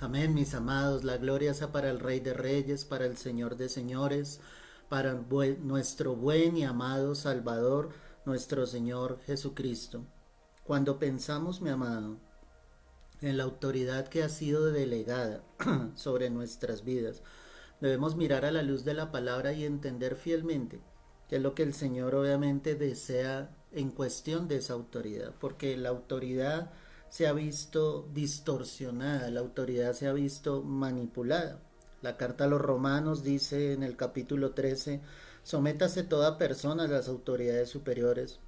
Amén, mis amados. La gloria sea para el Rey de Reyes, para el Señor de Señores, para nuestro buen y amado Salvador, nuestro Señor Jesucristo. Cuando pensamos, mi amado, en la autoridad que ha sido delegada sobre nuestras vidas, debemos mirar a la luz de la palabra y entender fielmente qué es lo que el Señor obviamente desea en cuestión de esa autoridad, porque la autoridad se ha visto distorsionada, la autoridad se ha visto manipulada. La carta a los romanos dice en el capítulo 13, sométase toda persona a las autoridades superiores,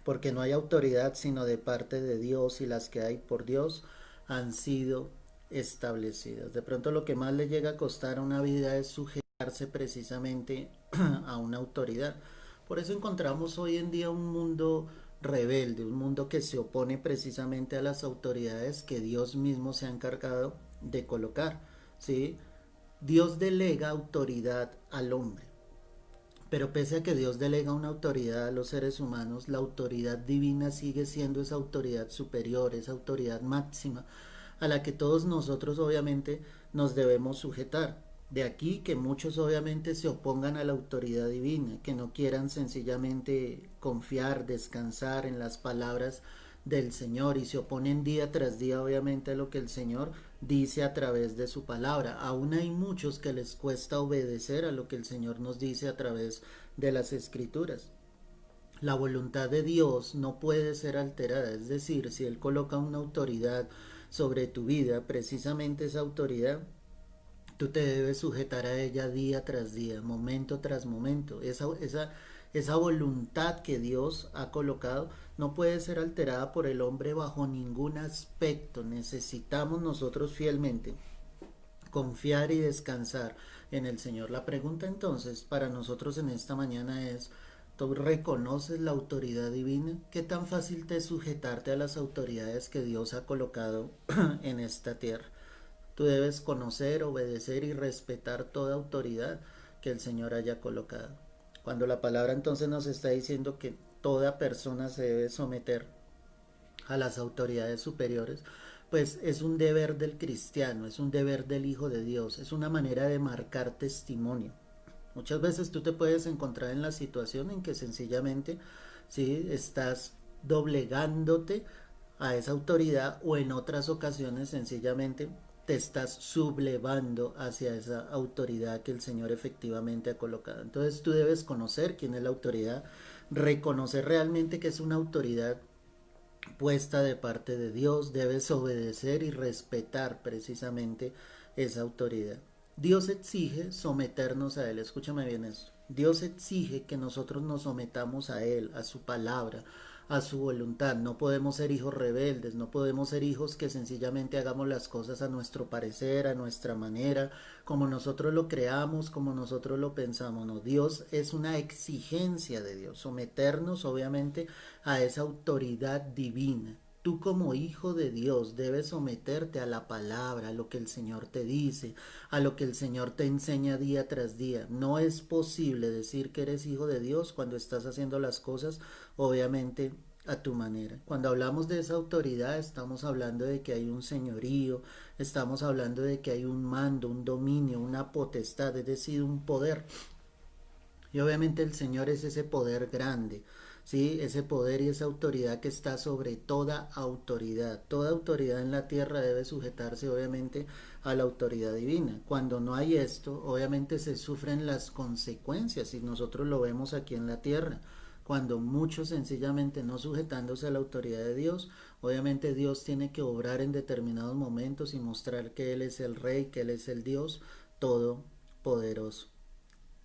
porque no hay autoridad sino de parte de Dios y las que hay por Dios han sido establecidas. De pronto lo que más le llega a costar a una vida es sujetarse precisamente a una autoridad. Por eso encontramos hoy en día un mundo rebelde, un mundo que se opone precisamente a las autoridades que Dios mismo se ha encargado de colocar, ¿sí? Dios delega autoridad al hombre, pero pese a que Dios delega una autoridad a los seres humanos, la autoridad divina sigue siendo esa autoridad superior, esa autoridad máxima, a la que todos nosotros obviamente nos debemos sujetar. De aquí que muchos obviamente se opongan a la autoridad divina, que no quieran sencillamente confiar, descansar en las palabras del Señor y se oponen día tras día obviamente a lo que el Señor dice a través de su palabra. Aún hay muchos que les cuesta obedecer a lo que el Señor nos dice a través de las escrituras. La voluntad de Dios no puede ser alterada, es decir, si Él coloca una autoridad sobre tu vida, precisamente esa autoridad tú te debes sujetar a ella día tras día, momento tras momento. Esa voluntad que Dios ha colocado no puede ser alterada por el hombre bajo ningún aspecto. Necesitamos nosotros fielmente confiar y descansar en el Señor. La pregunta entonces para nosotros en esta mañana es, ¿tú reconoces la autoridad divina? ¿Qué tan fácil te es sujetarte a las autoridades que Dios ha colocado en esta tierra? Tú debes conocer, obedecer y respetar toda autoridad que el Señor haya colocado. Cuando la palabra entonces nos está diciendo que toda persona se debe someter a las autoridades superiores, pues es un deber del cristiano, es un deber del Hijo de Dios, es una manera de marcar testimonio. Muchas veces tú te puedes encontrar en la situación en que sencillamente ¿sí? Estás doblegándote a esa autoridad o en otras ocasiones sencillamente te estás sublevando hacia esa autoridad que el Señor efectivamente ha colocado. Entonces tú debes conocer quién es la autoridad, reconocer realmente que es una autoridad puesta de parte de Dios, debes obedecer y respetar precisamente esa autoridad. Dios exige someternos a Él, escúchame bien esto. Dios exige que nosotros nos sometamos a Él, a su palabra, a su voluntad. No podemos ser hijos rebeldes, no podemos ser hijos que sencillamente hagamos las cosas a nuestro parecer, a nuestra manera, como nosotros lo creamos, como nosotros lo pensamos. No, Dios es una exigencia de Dios, someternos obviamente a esa autoridad divina. Tú como hijo de Dios debes someterte a la palabra, a lo que el Señor te dice, a lo que el Señor te enseña día tras día. No es posible decir que eres hijo de Dios cuando estás haciendo las cosas, obviamente, a tu manera. Cuando hablamos de esa autoridad, estamos hablando de que hay un señorío, estamos hablando de que hay un mando, un dominio, una potestad, es decir, un poder. Y obviamente el Señor es ese poder grande, ¿sí? Ese poder y esa autoridad que está sobre toda autoridad. Toda autoridad en la tierra debe sujetarse obviamente a la autoridad divina. Cuando no hay esto, obviamente se sufren las consecuencias y nosotros lo vemos aquí en la tierra. Cuando muchos sencillamente no sujetándose a la autoridad de Dios, obviamente Dios tiene que obrar en determinados momentos y mostrar que Él es el Rey, que Él es el Dios todopoderoso.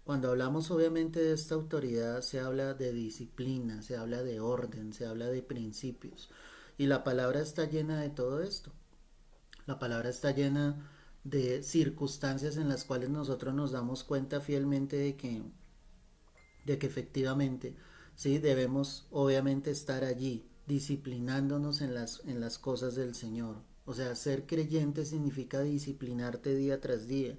Cuando hablamos obviamente de esta autoridad se habla de disciplina, se habla de orden, se habla de principios. Y la palabra está llena de todo esto. La palabra está llena de circunstancias en las cuales nosotros nos damos cuenta fielmente de que efectivamente sí debemos obviamente estar allí disciplinándonos en las cosas del Señor. O sea, ser creyente significa disciplinarte día tras día.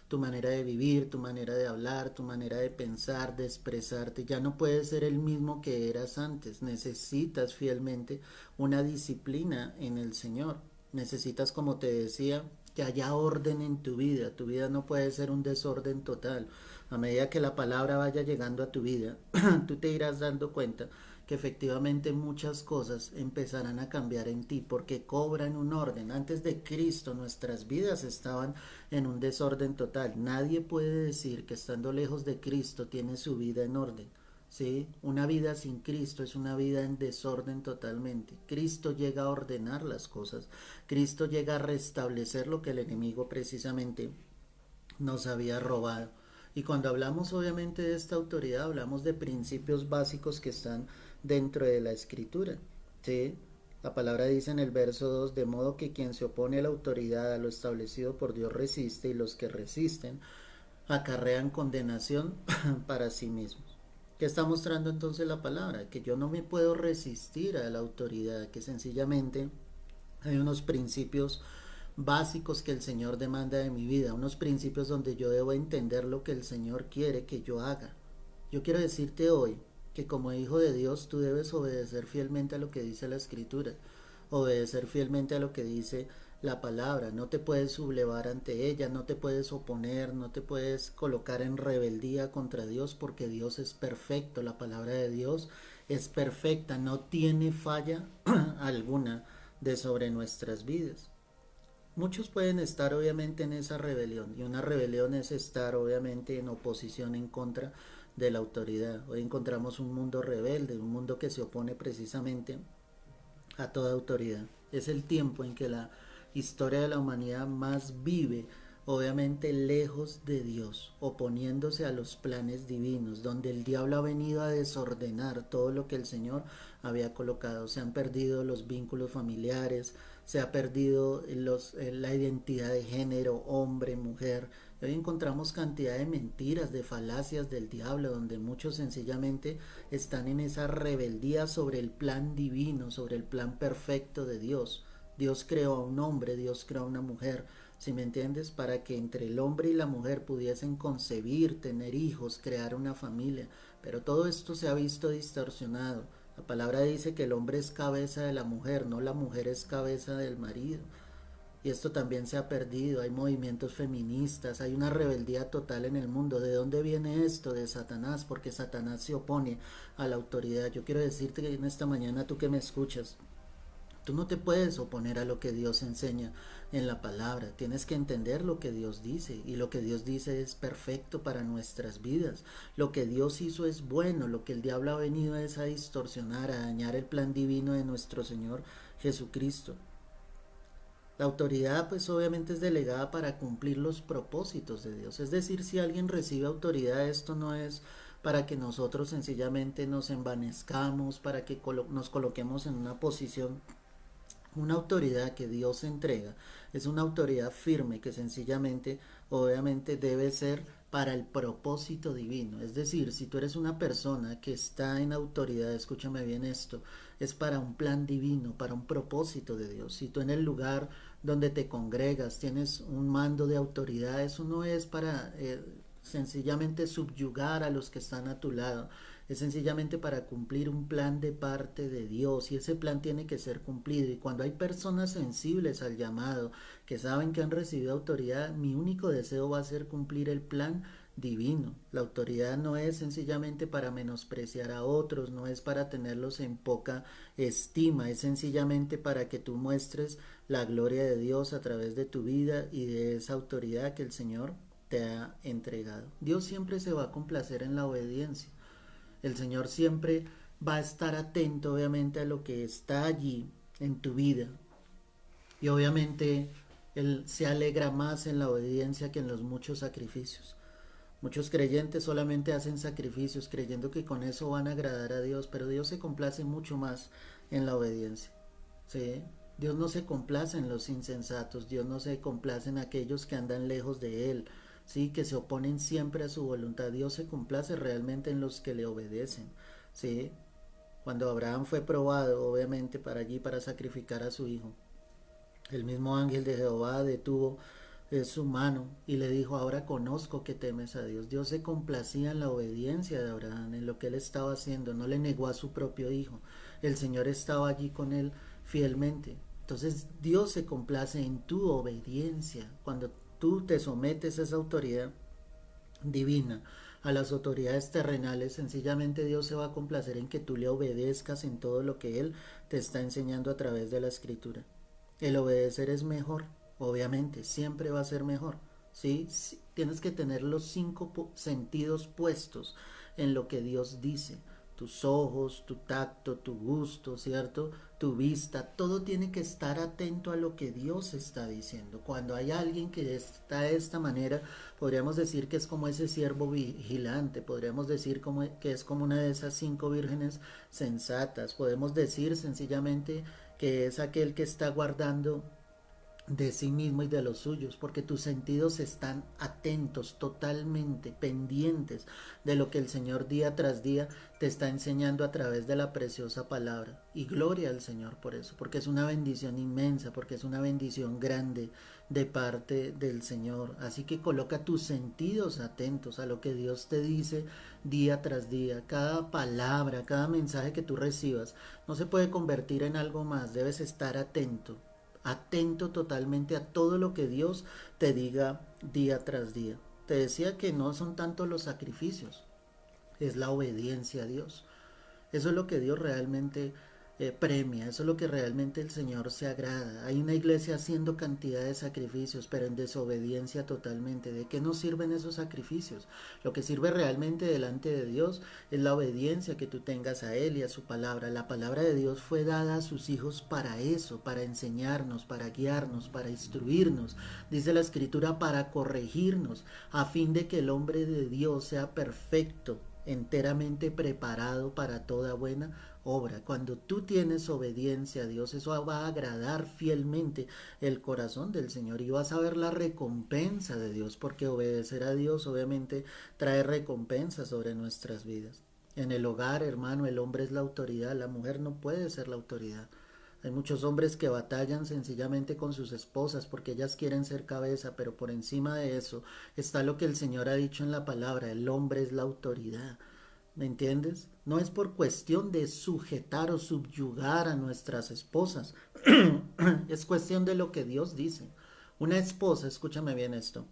Tu manera de vivir, tu manera de hablar, tu manera de pensar, de expresarte, ya no puedes ser el mismo que eras antes. Necesitas fielmente una disciplina en el Señor. Necesitas, como te decía, que haya orden en tu vida. Tu vida no puede ser un desorden total. A medida que la palabra vaya llegando a tu vida, tú te irás dando cuenta que efectivamente muchas cosas empezarán a cambiar en ti porque cobran un orden. Antes de Cristo nuestras vidas estaban en un desorden total. Nadie puede decir que estando lejos de Cristo tiene su vida en orden. ¿Sí? Una vida sin Cristo es una vida en desorden totalmente. Cristo llega a ordenar las cosas. Cristo llega a restablecer lo que el enemigo precisamente nos había robado. Y cuando hablamos obviamente de esta autoridad, hablamos de principios básicos que están dentro de la escritura. ¿Sí? La palabra dice en el verso 2, de modo que quien se opone a la autoridad, a lo establecido por Dios resiste, y los que resisten acarrean condenación para sí mismos. ¿Qué está mostrando entonces la palabra? Que yo no me puedo resistir a la autoridad, que sencillamente hay unos principios básicos que el Señor demanda de mi vida, unos principios donde yo debo entender lo que el Señor quiere que yo haga. Yo quiero decirte hoy que como hijo de Dios tú debes obedecer fielmente a lo que dice la Escritura, obedecer fielmente a lo que dice la palabra, no te puedes sublevar ante ella, no te puedes oponer, no te puedes colocar en rebeldía contra Dios porque Dios es perfecto, la palabra de Dios es perfecta, no tiene falla alguna de sobre nuestras vidas. Muchos pueden estar obviamente en esa rebelión y una rebelión es estar obviamente en oposición en contra de la autoridad. Hoy encontramos un mundo rebelde, un mundo que se opone precisamente a toda autoridad. Es el tiempo en que la historia de la humanidad más vive, obviamente lejos de Dios, oponiéndose a los planes divinos, donde el diablo ha venido a desordenar todo lo que el Señor había colocado. Se han perdido los vínculos familiares, se ha perdido la identidad de género, hombre, mujer. Hoy encontramos cantidad de mentiras, de falacias del diablo, donde muchos sencillamente están en esa rebeldía sobre el plan divino, sobre el plan perfecto de Dios. Dios creó a un hombre, Dios creó a una mujer, si me entiendes, para que entre el hombre y la mujer pudiesen concebir, tener hijos, crear una familia. Pero todo esto se ha visto distorsionado. La palabra dice que el hombre es cabeza de la mujer, no la mujer es cabeza del marido. Y esto también se ha perdido, hay movimientos feministas, hay una rebeldía total en el mundo. ¿De dónde viene esto? De Satanás, porque Satanás se opone a la autoridad. Yo quiero decirte que en esta mañana tú que me escuchas, tú no te puedes oponer a lo que Dios enseña en la palabra. Tienes que entender lo que Dios dice y lo que Dios dice es perfecto para nuestras vidas. Lo que Dios hizo es bueno, lo que el diablo ha venido es a distorsionar, a dañar el plan divino de nuestro Señor Jesucristo. La autoridad pues obviamente es delegada para cumplir los propósitos de Dios. Es decir, si alguien recibe autoridad, esto no es para que nosotros sencillamente nos envanezcamos, para que nos coloquemos en una posición. Una autoridad que Dios entrega es una autoridad firme que sencillamente, obviamente, debe ser para el propósito divino. Es decir, si tú eres una persona que está en autoridad, escúchame bien esto, es para un plan divino, para un propósito de Dios. Si tú en el lugar donde te congregas tienes un mando de autoridad, eso no es para sencillamente subyugar a los que están a tu lado, es sencillamente para cumplir un plan de parte de Dios y ese plan tiene que ser cumplido. Y cuando hay personas sensibles al llamado, que saben que han recibido autoridad, mi único deseo va a ser cumplir el plan divino. La autoridad no es sencillamente para menospreciar a otros, no es para tenerlos en poca estima, es sencillamente para que tú muestres la gloria de Dios a través de tu vida y de esa autoridad que el Señor te ha entregado. Dios siempre se va a complacer en la obediencia. El Señor siempre va a estar atento, obviamente, a lo que está allí en tu vida. Y obviamente Él se alegra más en la obediencia que en los muchos sacrificios. Muchos creyentes solamente hacen sacrificios creyendo que con eso van a agradar a Dios, pero Dios se complace mucho más en la obediencia. ¿Sí? Dios no se complace en los insensatos, Dios no se complace en aquellos que andan lejos de Él, ¿sí? Que se oponen siempre a su voluntad. Dios se complace realmente en los que le obedecen. ¿Sí? Cuando Abraham fue probado, obviamente, para sacrificar a su hijo, el mismo ángel de Jehová detuvo su mano y le dijo, ahora conozco que temes a Dios. Dios se complacía en la obediencia de Abraham, en lo que él estaba haciendo, no le negó a su propio hijo. El Señor estaba allí con él fielmente. Entonces Dios se complace en tu obediencia. Cuando tú te sometes a esa autoridad divina, a las autoridades terrenales, sencillamente Dios se va a complacer en que tú le obedezcas en todo lo que Él te está enseñando a través de la escritura. El obedecer es mejor, obviamente, siempre va a ser mejor. ¿Sí? Sí, tienes que tener los cinco sentidos puestos en lo que Dios dice. Tus ojos, tu tacto, tu gusto, ¿cierto? Tu vista, todo tiene que estar atento a lo que Dios está diciendo. Cuando hay alguien que está de esta manera, podríamos decir que es como ese siervo vigilante, podríamos decir que es como una de esas 5 vírgenes sensatas, podemos decir sencillamente que es aquel que está guardando de sí mismo y de los suyos, porque tus sentidos están atentos, totalmente pendientes de lo que el Señor día tras día te está enseñando a través de la preciosa palabra. Y gloria al Señor por eso, porque es una bendición inmensa, porque es una bendición grande de parte del Señor. Así que coloca tus sentidos atentos a lo que Dios te dice día tras día. Cada palabra, cada mensaje que tú recibas no se puede convertir en algo más, debes estar atento, atento totalmente a todo lo que Dios te diga día tras día. Te decía que no son tanto los sacrificios, es la obediencia a Dios. Eso es lo que Dios realmente premia, eso es lo que realmente el Señor se agrada. Hay una iglesia haciendo cantidad de sacrificios, pero en desobediencia totalmente. ¿De qué nos sirven esos sacrificios? Lo que sirve realmente delante de Dios es la obediencia que tú tengas a Él y a su palabra. La palabra de Dios fue dada a sus hijos para eso, para enseñarnos, para guiarnos, para instruirnos. Dice la Escritura, para corregirnos, a fin de que el hombre de Dios sea perfecto, enteramente preparado para toda buena obra. Cuando tú tienes obediencia a Dios, eso va a agradar fielmente el corazón del Señor y vas a ver la recompensa de Dios, porque obedecer a Dios obviamente trae recompensa sobre nuestras vidas. En el hogar, hermano, el hombre es la autoridad, la mujer no puede ser la autoridad. Hay muchos hombres que batallan sencillamente con sus esposas porque ellas quieren ser cabeza, pero por encima de eso está lo que el Señor ha dicho en la palabra, el hombre es la autoridad. ¿Me entiendes? No es por cuestión de sujetar o subyugar a nuestras esposas, es cuestión de lo que Dios dice. Una esposa, escúchame bien esto,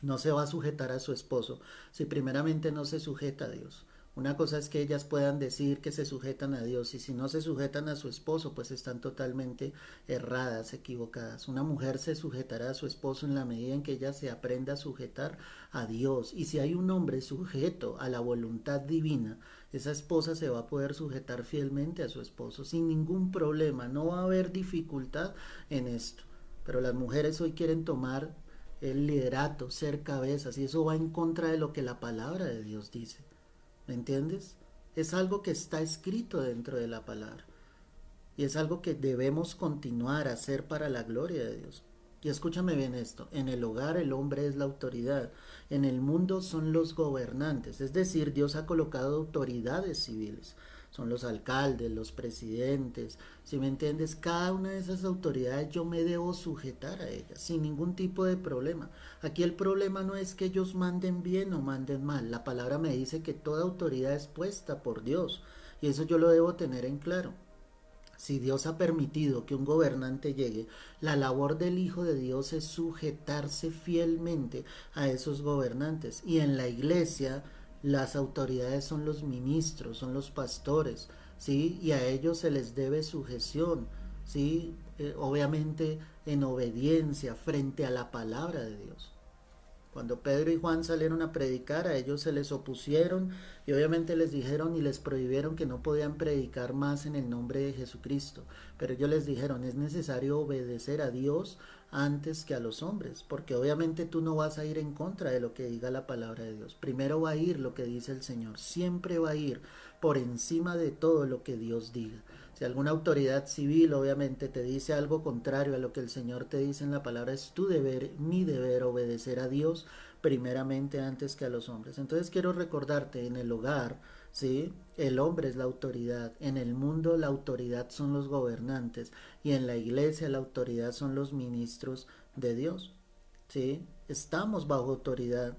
no se va a sujetar a su esposo si primeramente no se sujeta a Dios. Una cosa es que ellas puedan decir que se sujetan a Dios y si no se sujetan a su esposo, pues están totalmente erradas, equivocadas. Una mujer se sujetará a su esposo en la medida en que ella se aprenda a sujetar a Dios. Y si hay un hombre sujeto a la voluntad divina, esa esposa se va a poder sujetar fielmente a su esposo sin ningún problema. No va a haber dificultad en esto. Pero las mujeres hoy quieren tomar el liderato, ser cabezas, y eso va en contra de lo que la palabra de Dios dice. ¿Me entiendes? Es algo que está escrito dentro de la palabra. Y es algo que debemos continuar a hacer para la gloria de Dios. Y escúchame bien esto, en el hogar el hombre es la autoridad, en el mundo son los gobernantes, es decir, Dios ha colocado autoridades civiles, son los alcaldes, los presidentes, si me entiendes, cada una de esas autoridades yo me debo sujetar a ellas sin ningún tipo de problema. Aquí el problema no es que ellos manden bien o manden mal, la palabra me dice que toda autoridad es puesta por Dios y eso yo lo debo tener en claro. Si Dios ha permitido que un gobernante llegue, la labor del Hijo de Dios es sujetarse fielmente a esos gobernantes. Y en la iglesia las autoridades son los ministros, son los pastores, ¿sí? Y a ellos se les debe sujeción, ¿sí? Obviamente en obediencia frente a la palabra de Dios. Cuando Pedro y Juan salieron a predicar, a ellos se les opusieron y obviamente les dijeron y les prohibieron que no podían predicar más en el nombre de Jesucristo. Pero ellos les dijeron, es necesario obedecer a Dios antes que a los hombres, porque obviamente tú no vas a ir en contra de lo que diga la palabra de Dios. Primero va a ir lo que dice el Señor, siempre va a ir por encima de todo lo que Dios diga. Si alguna autoridad civil obviamente te dice algo contrario a lo que el Señor te dice en la palabra, es tu deber, mi deber, obedecer a Dios primeramente antes que a los hombres. Entonces quiero recordarte, en el hogar, ¿sí? El hombre es la autoridad, en el mundo la autoridad son los gobernantes y en la iglesia la autoridad son los ministros de Dios, ¿sí? Estamos bajo autoridad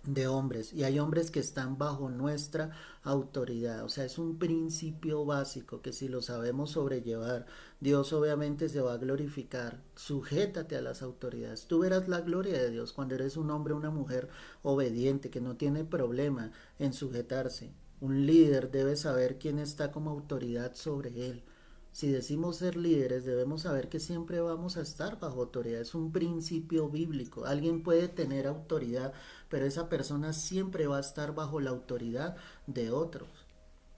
de hombres, y hay hombres que están bajo nuestra autoridad. O sea, es un principio básico que si lo sabemos sobrellevar, Dios obviamente se va a glorificar. Sujétate a las autoridades. Tú verás la gloria de Dios cuando eres un hombre o una mujer obediente que no tiene problema en sujetarse. Un líder debe saber quién está como autoridad sobre él. Si decimos ser líderes, debemos saber que siempre vamos a estar bajo autoridad. Es un principio bíblico. Alguien puede tener autoridad, pero esa persona siempre va a estar bajo la autoridad de otros.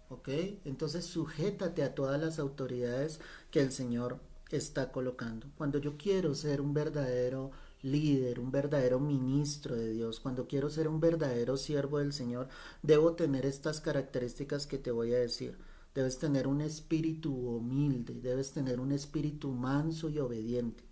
¿Ok? Entonces sujétate a todas las autoridades que el Señor está colocando. Cuando yo quiero ser un verdadero líder, un verdadero ministro de Dios, cuando quiero ser un verdadero siervo del Señor, debo tener estas características que te voy a decir. Debes tener un espíritu humilde, debes tener un espíritu manso y obediente.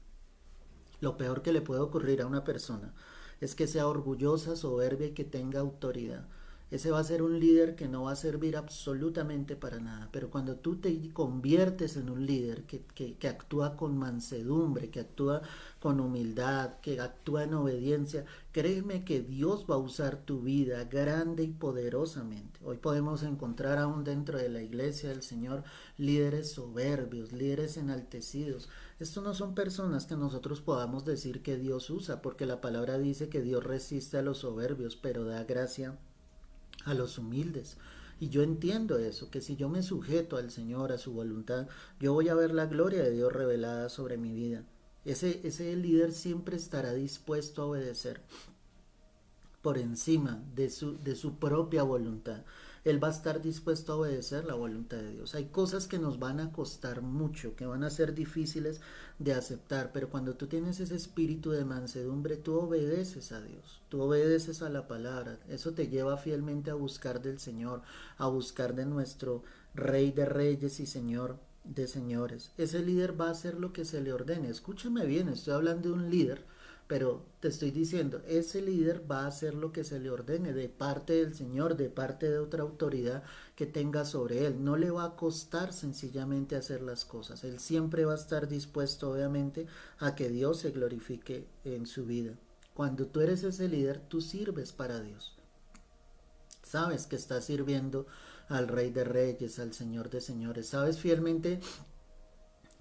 Lo peor que le puede ocurrir a una persona es que sea orgullosa, soberbia y que tenga autoridad. Ese va a ser un líder que no va a servir absolutamente para nada. Pero cuando tú te conviertes en un líder que actúa con mansedumbre, que actúa con humildad, que actúa en obediencia, créeme que Dios va a usar tu vida grande y poderosamente. Hoy podemos encontrar aún dentro de la iglesia del Señor líderes soberbios, líderes enaltecidos. Estos no son personas que nosotros podamos decir que Dios usa, porque la palabra dice que Dios resiste a los soberbios, pero da gracia a los humildes. Y yo entiendo eso, que si yo me sujeto al Señor, a su voluntad, yo voy a ver la gloria de Dios revelada sobre mi vida. Ese líder siempre estará dispuesto a obedecer por encima de su propia voluntad. Él va a estar dispuesto a obedecer la voluntad de Dios. Hay cosas que nos van a costar mucho, que van a ser difíciles de aceptar, pero cuando tú tienes ese espíritu de mansedumbre, tú obedeces a Dios, tú obedeces a la palabra. Eso te lleva fielmente a buscar del Señor, a buscar de nuestro Rey de Reyes y Señor de Señores. Ese líder va a hacer lo que se le ordene. Escúchame bien, estoy hablando de un líder, pero te estoy diciendo, ese líder va a hacer lo que se le ordene de parte del Señor, de parte de otra autoridad que tenga sobre él. No le va a costar sencillamente hacer las cosas. Él siempre va a estar dispuesto, obviamente, a que Dios se glorifique en su vida. Cuando tú eres ese líder, tú sirves para Dios. Sabes que estás sirviendo al Rey de Reyes, al Señor de Señores. Sabes fielmente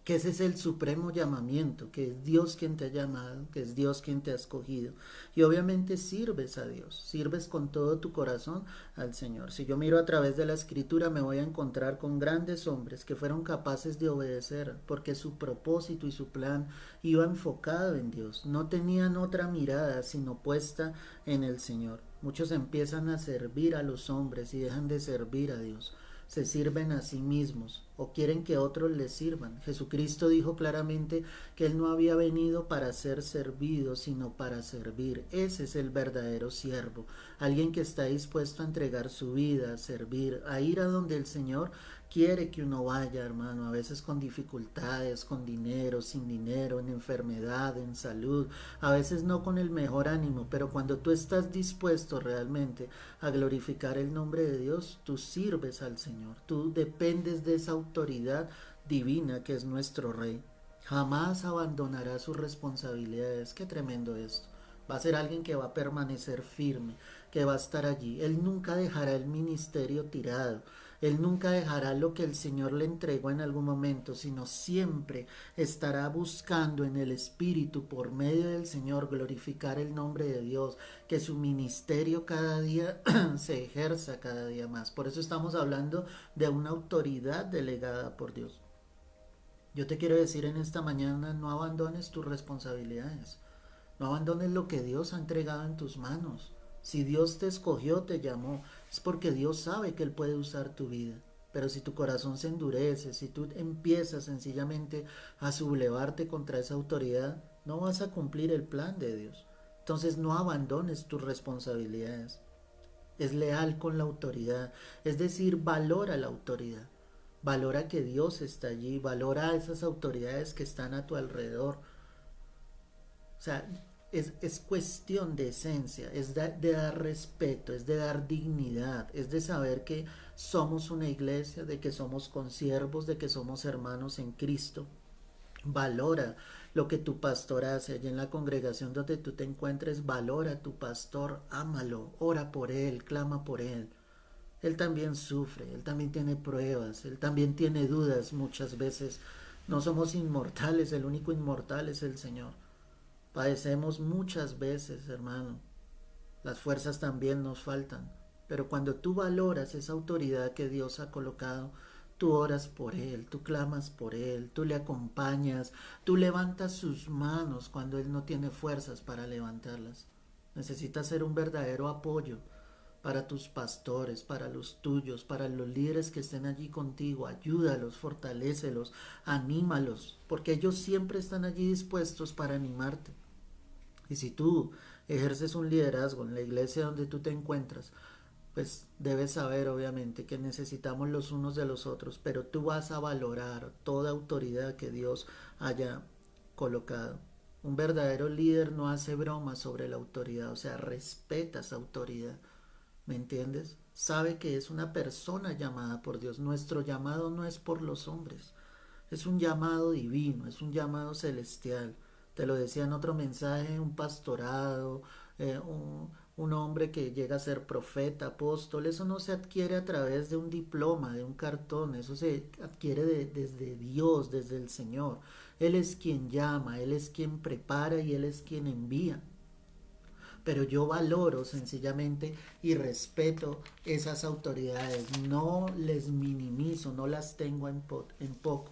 que ese es el supremo llamamiento, que es Dios quien te ha llamado, que es Dios quien te ha escogido. Y obviamente sirves a Dios, sirves con todo tu corazón al Señor. Si yo miro a través de la escritura me voy a encontrar con grandes hombres que fueron capaces de obedecer, porque su propósito y su plan iba enfocado en Dios. No tenían otra mirada sino puesta en el Señor. Muchos empiezan a servir a los hombres y dejan de servir a Dios, se sirven a sí mismos o quieren que otros les sirvan. Jesucristo dijo claramente que Él no había venido para ser servido, sino para servir. Ese es el verdadero siervo, alguien que está dispuesto a entregar su vida, a servir, a ir a donde el Señor quiere que uno vaya, hermano, a veces con dificultades, con dinero, sin dinero, en enfermedad, en salud, a veces no con el mejor ánimo, pero cuando tú estás dispuesto realmente a glorificar el nombre de Dios, tú sirves al Señor, tú dependes de esa autoridad divina que es nuestro Rey. Jamás abandonará sus responsabilidades. Qué tremendo esto. Va a ser alguien que va a permanecer firme, que va a estar allí. Él nunca dejará el ministerio tirado. Él nunca dejará lo que el Señor le entregó en algún momento, sino siempre estará buscando en el Espíritu, por medio del Señor, glorificar el nombre de Dios, que su ministerio cada día se ejerza cada día más. Por eso estamos hablando de una autoridad delegada por Dios. Yo te quiero decir en esta mañana, no abandones tus responsabilidades. No abandones lo que Dios ha entregado en tus manos. Si Dios te escogió, te llamó, es porque Dios sabe que Él puede usar tu vida. Pero si tu corazón se endurece, si tú empiezas sencillamente a sublevarte contra esa autoridad, no vas a cumplir el plan de Dios. Entonces no abandones tus responsabilidades. Es leal con la autoridad, es decir, valora la autoridad. Valora que Dios está allí, valora a esas autoridades que están a tu alrededor. O sea, es cuestión de esencia, es de dar respeto, es de dar dignidad, es de saber que somos una iglesia, de que somos consiervos, de que somos hermanos en Cristo. Valora lo que tu pastor hace allí en la congregación donde tú te encuentres. Valora a tu pastor, ámalo, ora por él, clama por él. Él también sufre, él también tiene pruebas, él también tiene dudas muchas veces. No somos inmortales, el único inmortal es el Señor. Padecemos muchas veces, hermano. Las fuerzas también nos faltan. Pero cuando tú valoras esa autoridad que Dios ha colocado, tú oras por Él, tú clamas por Él, tú le acompañas, tú levantas sus manos cuando Él no tiene fuerzas para levantarlas. Necesitas ser un verdadero apoyo para tus pastores, para los tuyos, para los líderes que estén allí contigo. Ayúdalos, fortalécelos, anímalos, porque ellos siempre están allí dispuestos para animarte. Y si tú ejerces un liderazgo en la iglesia donde tú te encuentras, pues debes saber obviamente que necesitamos los unos de los otros, pero tú vas a valorar toda autoridad que Dios haya colocado. Un verdadero líder no hace bromas sobre la autoridad, o sea, respeta esa autoridad. ¿Me entiendes? Sabe que es una persona llamada por Dios. Nuestro llamado no es por los hombres. Es un llamado divino, es un llamado celestial. Te lo decía en otro mensaje, un pastorado, un hombre que llega a ser profeta, apóstol. Eso no se adquiere a través de un diploma, de un cartón. Eso se adquiere desde Dios, desde el Señor. Él es quien llama, Él es quien prepara y Él es quien envía. Pero yo valoro sencillamente y respeto esas autoridades, no les minimizo, no las tengo en poco.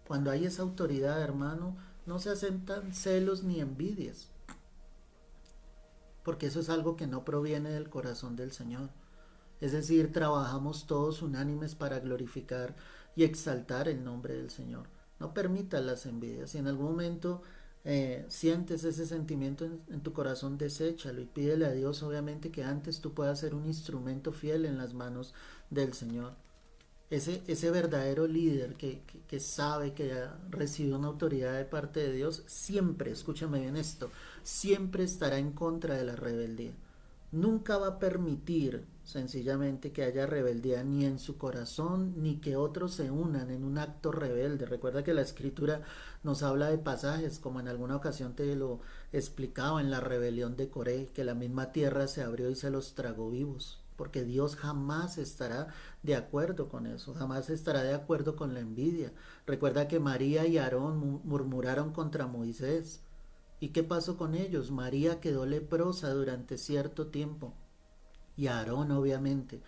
Cuando hay esa autoridad, hermano, no se aceptan celos ni envidias, porque eso es algo que no proviene del corazón del Señor. Es decir, trabajamos todos unánimes para glorificar y exaltar el nombre del Señor. No permitas las envidias. Si en algún momento sientes ese sentimiento en tu corazón, deséchalo y pídele a Dios, obviamente, que antes tú puedas ser un instrumento fiel en las manos del Señor. Ese verdadero líder que sabe que ha recibido una autoridad de parte de Dios, siempre, escúchame bien esto, siempre estará en contra de la rebeldía. Nunca va a permitir sencillamente que haya rebeldía ni en su corazón ni que otros se unan en un acto rebelde. Recuerda que la escritura nos habla de pasajes como en alguna ocasión te lo explicaba en la rebelión de Coré, que la misma tierra se abrió y se los tragó vivos. Porque Dios jamás estará de acuerdo con eso, jamás estará de acuerdo con la envidia. Recuerda que María y Aarón murmuraron contra Moisés. ¿Y qué pasó con ellos? María quedó leprosa durante cierto tiempo. Y Aarón, obviamente,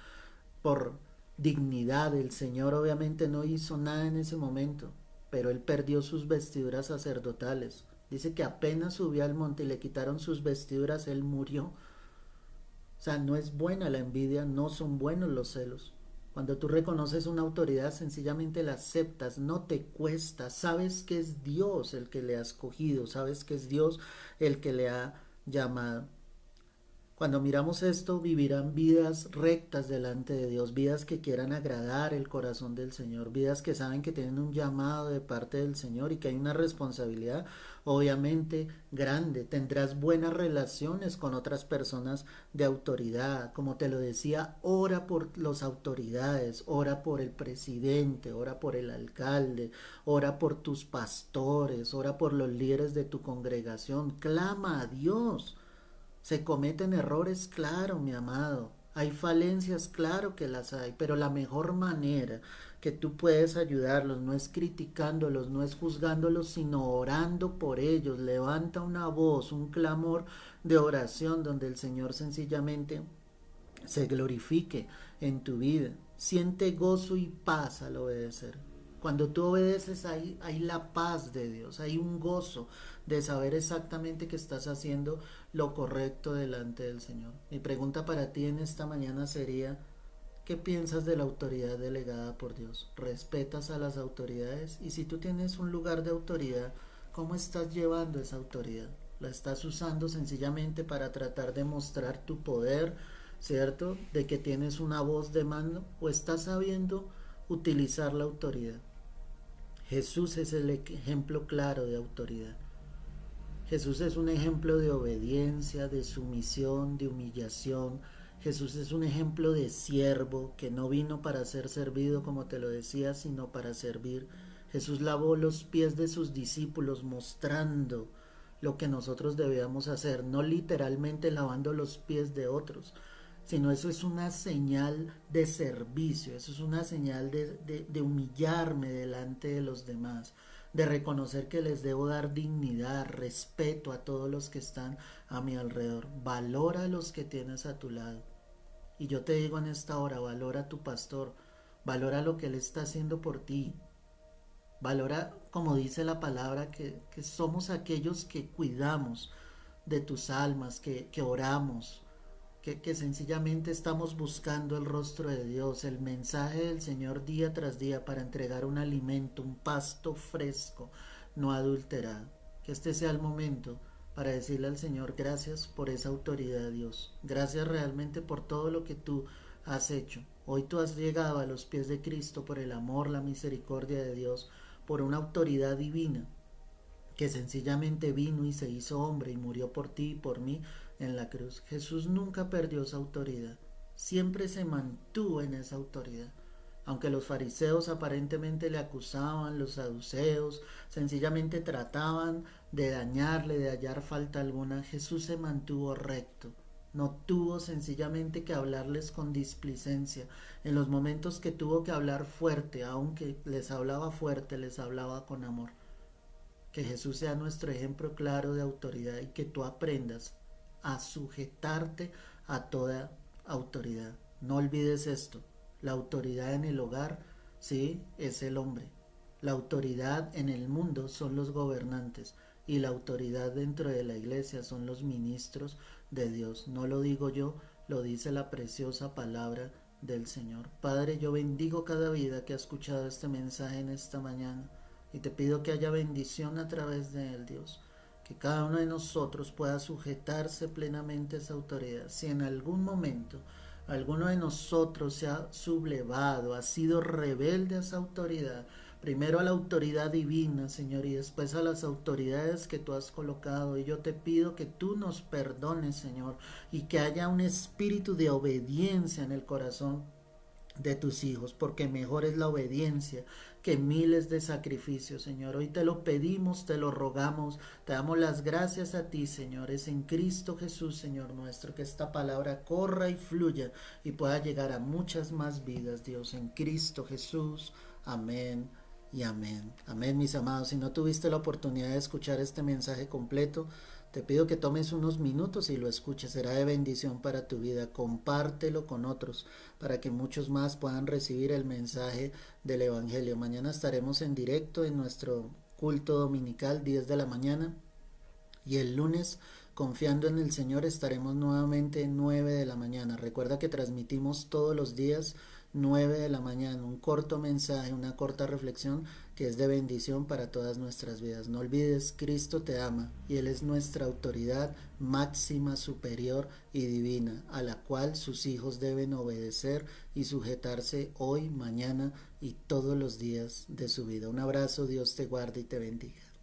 por dignidad, el Señor obviamente no hizo nada en ese momento, pero él perdió sus vestiduras sacerdotales. Dice que apenas subió al monte y le quitaron sus vestiduras, él murió. O sea, no es buena la envidia, no son buenos los celos. Cuando tú reconoces una autoridad, sencillamente la aceptas, no te cuesta, sabes que es Dios el que le ha escogido, sabes que es Dios el que le ha llamado. Cuando miramos esto, vivirán vidas rectas delante de Dios, vidas que quieran agradar el corazón del Señor, vidas que saben que tienen un llamado de parte del Señor y que hay una responsabilidad obviamente grande. Tendrás buenas relaciones con otras personas de autoridad. Como te lo decía, ora por las autoridades, ora por el presidente, ora por el alcalde, ora por tus pastores, ora por los líderes de tu congregación. Clama a Dios. Se cometen errores, claro, mi amado. Hay falencias, claro que las hay, pero la mejor manera que tú puedes ayudarlos no es criticándolos, no es juzgándolos, sino orando por ellos. Levanta una voz, un clamor de oración donde el Señor sencillamente se glorifique en tu vida. Siente gozo y paz al obedecer. Cuando tú obedeces hay la paz de Dios, hay un gozo de saber exactamente que estás haciendo lo correcto delante del Señor. Mi pregunta para ti en esta mañana sería, ¿qué piensas de la autoridad delegada por Dios? ¿Respetas a las autoridades? Y si tú tienes un lugar de autoridad, ¿cómo estás llevando esa autoridad? ¿La estás usando sencillamente para tratar de mostrar tu poder, cierto? De que tienes una voz de mando, ¿o estás sabiendo utilizar la autoridad? Jesús es el ejemplo claro de autoridad. Jesús es un ejemplo de obediencia, de sumisión, de humillación. Jesús es un ejemplo de siervo que no vino para ser servido, como te lo decía, sino para servir. Jesús lavó los pies de sus discípulos mostrando lo que nosotros debíamos hacer, no literalmente lavando los pies de otros, sino eso es una señal de servicio, eso es una señal de humillarme delante de los demás, de reconocer que les debo dar dignidad, respeto a todos los que están a mi alrededor. Valora a los que tienes a tu lado. Y yo te digo en esta hora, valora a tu pastor, valora lo que él está haciendo por ti. Valora, como dice la palabra, que somos aquellos que cuidamos de tus almas, que oramos, que sencillamente estamos buscando el rostro de Dios, el mensaje del Señor día tras día para entregar un alimento, un pasto fresco, no adulterado. Que este sea el momento para decirle al Señor gracias por esa autoridad, Dios. Gracias realmente por todo lo que tú has hecho. Hoy tú has llegado a los pies de Cristo por el amor, la misericordia de Dios, por una autoridad divina que sencillamente vino y se hizo hombre y murió por ti y por mí en la cruz. Jesús nunca perdió esa autoridad, siempre se mantuvo en esa autoridad. Aunque los fariseos aparentemente le acusaban, los saduceos sencillamente trataban de dañarle, de hallar falta alguna, Jesús se mantuvo recto. No tuvo sencillamente que hablarles con displicencia. En los momentos que tuvo que hablar fuerte, aunque les hablaba fuerte, les hablaba con amor. Que Jesús sea nuestro ejemplo claro de autoridad y que tú aprendas a sujetarte a toda autoridad. No olvides esto. La autoridad en el hogar, sí, es el hombre. La autoridad en el mundo son los gobernantes y la autoridad dentro de la iglesia son los ministros de Dios. No lo digo yo, lo dice la preciosa palabra del Señor. Padre, yo bendigo cada vida que ha escuchado este mensaje en esta mañana y te pido que haya bendición a través de él, Dios. Que cada uno de nosotros pueda sujetarse plenamente a esa autoridad. Si en algún momento alguno de nosotros se ha sublevado, ha sido rebelde a esa autoridad, primero a la autoridad divina, Señor, y después a las autoridades que tú has colocado. Y yo te pido que tú nos perdones, Señor, y que haya un espíritu de obediencia en el corazón de tus hijos, porque mejor es la obediencia que miles de sacrificios, Señor. Hoy te lo pedimos, te lo rogamos, te damos las gracias a ti, Señor. Es en Cristo Jesús, Señor nuestro, que esta palabra corra y fluya y pueda llegar a muchas más vidas, Dios, en Cristo Jesús. Amén y amén. Amén, mis amados. Si no tuviste la oportunidad de escuchar este mensaje completo, te pido que tomes unos minutos y lo escuches. Será de bendición para tu vida. Compártelo con otros para que muchos más puedan recibir el mensaje del Evangelio. Mañana estaremos en directo en nuestro culto dominical, 10 de la mañana. Y el lunes, confiando en el Señor, estaremos nuevamente 9 de la mañana. Recuerda que transmitimos todos los días 9 de la mañana, un corto mensaje, una corta reflexión que es de bendición para todas nuestras vidas. No olvides, Cristo te ama y Él es nuestra autoridad máxima, superior y divina, a la cual sus hijos deben obedecer y sujetarse hoy, mañana y todos los días de su vida. Un abrazo, Dios te guarde y te bendiga.